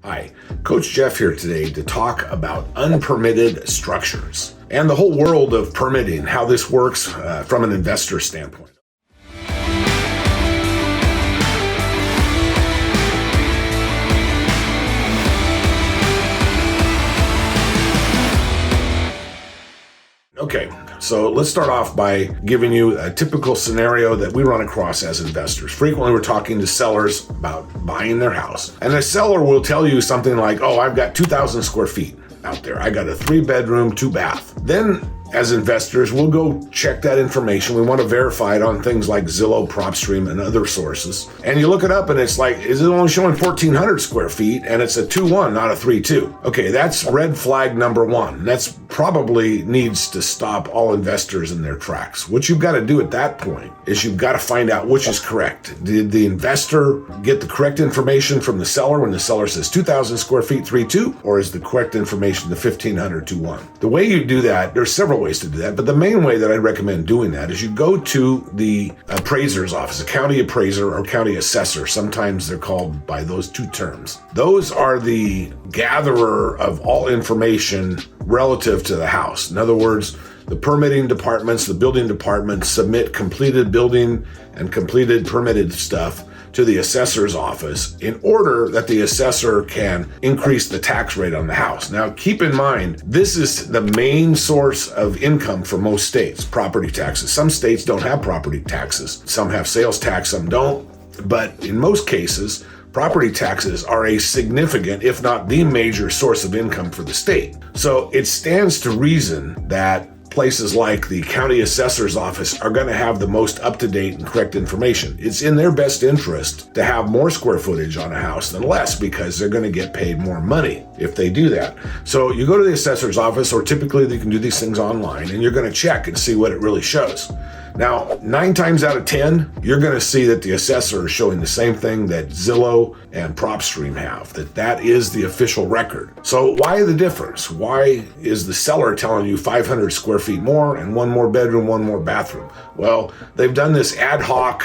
Hi, Coach Jeff here today to talk about unpermitted structures and the whole world of permitting, how this works from an investor standpoint. Okay, so let's start off by giving you a typical scenario that we run across as investors. Frequently, we're talking to sellers about buying their house, and the seller will tell you something like, oh, I've got 2,000 square feet out there. I got a 3-bedroom, 2-bath. Then, as investors, we'll go check that information. We want to verify it on things like Zillow, PropStream, and other sources. And you look it up and it's like, is it only showing 1,400 square feet? And it's a 2-1, not a 3-2. Okay, that's red flag number one. That's probably needs to stop all investors in their tracks. What you've got to do at that point is you've got to find out which is correct. Did the investor get the correct information from the seller when the seller says 2,000 square feet, 3-2? Or is the correct information the 1,500, 2-1? The way you do that, there's several ways to do that, but the main way that I recommend doing that is you go to the appraiser's office, a county appraiser or county assessor. Sometimes they're called by those two terms. Those are the gatherer of all information relative to the house. In other words, the permitting departments, the building departments submit completed building and completed permitted stuff to the assessor's office in order that the assessor can increase the tax rate on the house. Now, keep in mind, this is the main source of income for most states, property taxes. Some states don't have property taxes. Some have sales tax, some don't. But in most cases, property taxes are a significant, if not the major source of income for the state. So it stands to reason that places like the county assessor's office are going to have the most up-to-date and correct information. It's in their best interest to have more square footage on a house than less because they're going to get paid more money if they do that. So you go to the assessor's office, or typically they can do these things online, and you're going to check and see what it really shows. Now, 9 times out of 10, you're going to see that the assessor is showing the same thing that Zillow and PropStream have, that is the official record. So why the difference? Why is the seller telling you 500 square feet more and 1 more bedroom, 1 more bathroom? Well, they've done this ad hoc,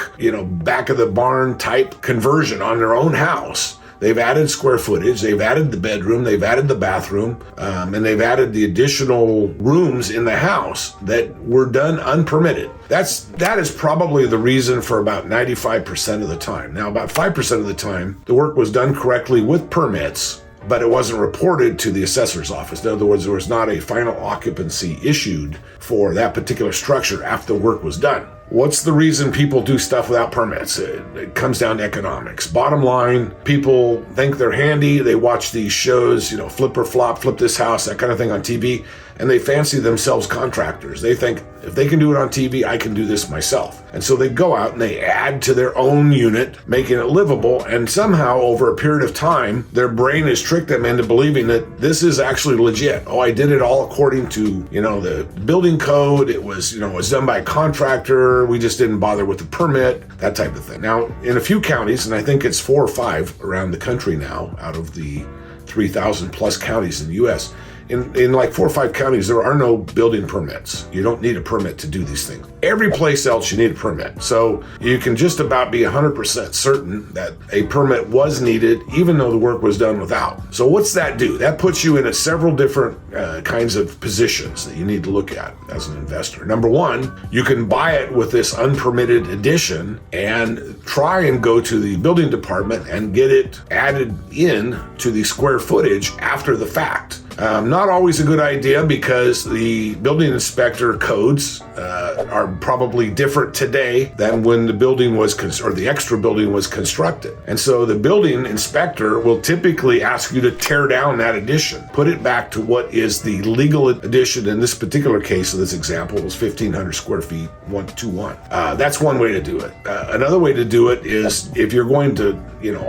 back of the barn type conversion on their own house. They've added square footage, they've added the bedroom, they've added the bathroom, and they've added the additional rooms in the house that were done unpermitted. That is probably the reason for about 95% of the time. Now, about 5% of the time, the work was done correctly with permits, but it wasn't reported to the assessor's office. In other words, there was not a final occupancy issued for that particular structure after the work was done. What's the reason people do stuff without permits? It comes down to economics. Bottom line, people think they're handy. They watch these shows, flip or flop, flip this house, that kind of thing on TV, and they fancy themselves contractors. They think, if they can do it on TV, I can do this myself. And so they go out and they add to their own unit, making it livable, and somehow over a period of time, their brain has tricked them into believing that this is actually legit. Oh, I did it all according to, the building code. It was, it was done by a contractor. We just didn't bother with the permit, that type of thing. Now, in a few counties, and I think it's 4 or 5 around the country now, out of the 3,000 plus counties in the U.S., in like 4 or 5 counties, there are no building permits. You don't need a permit to do these things. Every place else, you need a permit. So you can just about be 100% certain that a permit was needed, even though the work was done without. So what's that do? That puts you in several different kinds of positions that you need to look at as an investor. Number one, you can buy it with this unpermitted addition and try and go to the building department and get it added in to the square footage after the fact. Not always a good idea because the building inspector codes are probably different today than when the building was or the extra building was constructed. And so the building inspector will typically ask you to tear down that addition, put it back to what is the legal addition. In this particular case of this example, it was 1,500 square feet, 1-1. That's one way to do it. Another way to do it is if you're going to,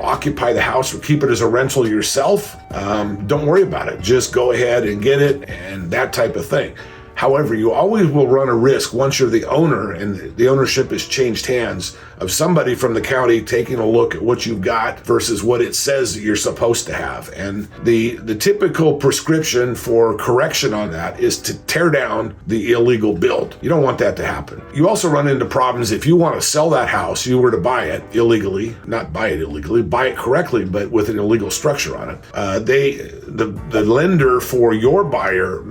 occupy the house or keep it as a rental yourself, don't worry about it. Just go ahead and get it and that type of thing. However, you always will run a risk once you're the owner and the ownership has changed hands of somebody from the county taking a look at what you've got versus what it says that you're supposed to have. And the typical prescription for correction on that is to tear down the illegal build. You don't want that to happen. You also run into problems if you want to sell that house, you were to buy it illegally, not buy it illegally, buy it correctly, but with an illegal structure on it. The lender for your buyer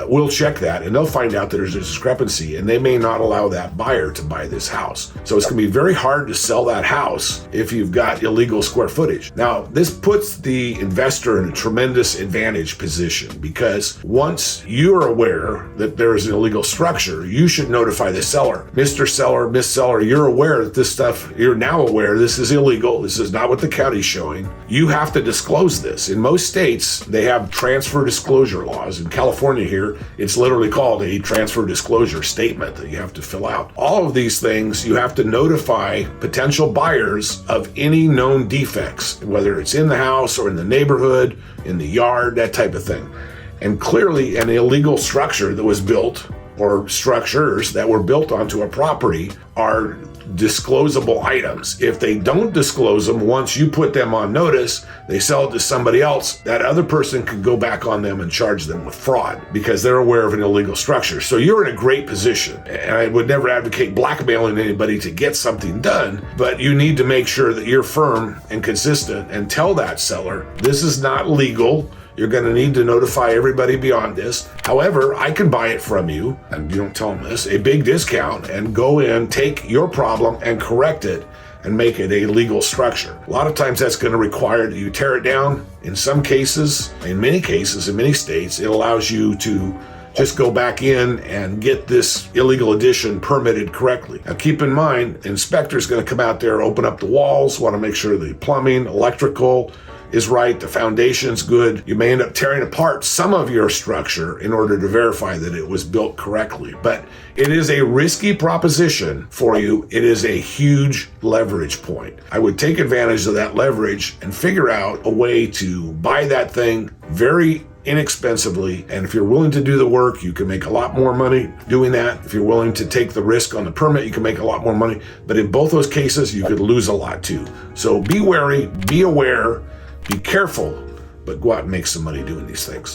will check that, and they'll find out that there's a discrepancy, and they may not allow that buyer to buy this house. So it's going to be very hard to sell that house if you've got illegal square footage. Now, this puts the investor in a tremendous advantage position because once you're aware that there is an illegal structure, you should notify the seller. Mr. Seller, Miss Seller, you're aware that you're now aware this is illegal. This is not what the county's showing. You have to disclose this. In most states, they have transfer disclosure laws. In California here, it's literally called a transfer disclosure statement that you have to fill out. All of these things, you have to notify potential buyers of any known defects, whether it's in the house or in the neighborhood, in the yard, that type of thing. And clearly an illegal structure that was built or structures that were built onto a property are disclosable items. If they don't disclose them, once you put them on notice, they sell it to somebody else, that other person could go back on them and charge them with fraud because they're aware of an illegal structure. So you're in a great position. And I would never advocate blackmailing anybody to get something done, but you need to make sure that you're firm and consistent and tell that seller, this is not legal. You're going to need to notify everybody beyond this. However, I can buy it from you, and you don't tell them this, a big discount, and go in, take your problem and correct it and make it a legal structure. A lot of times that's going to require that you tear it down. In some cases, in many cases, in many states, it allows you to just go back in and get this illegal addition permitted correctly. Now keep in mind, the inspector's going to come out there, open up the walls, want to make sure the plumbing, electrical, is right, the foundation's good. You may end up tearing apart some of your structure in order to verify that it was built correctly. But it is a risky proposition for you. It is a huge leverage point. I would take advantage of that leverage and figure out a way to buy that thing very inexpensively. And if you're willing to do the work, you can make a lot more money doing that. If you're willing to take the risk on the permit, you can make a lot more money. But in both those cases, you could lose a lot too. So be wary, be aware, be careful, but go out and make some money doing these things.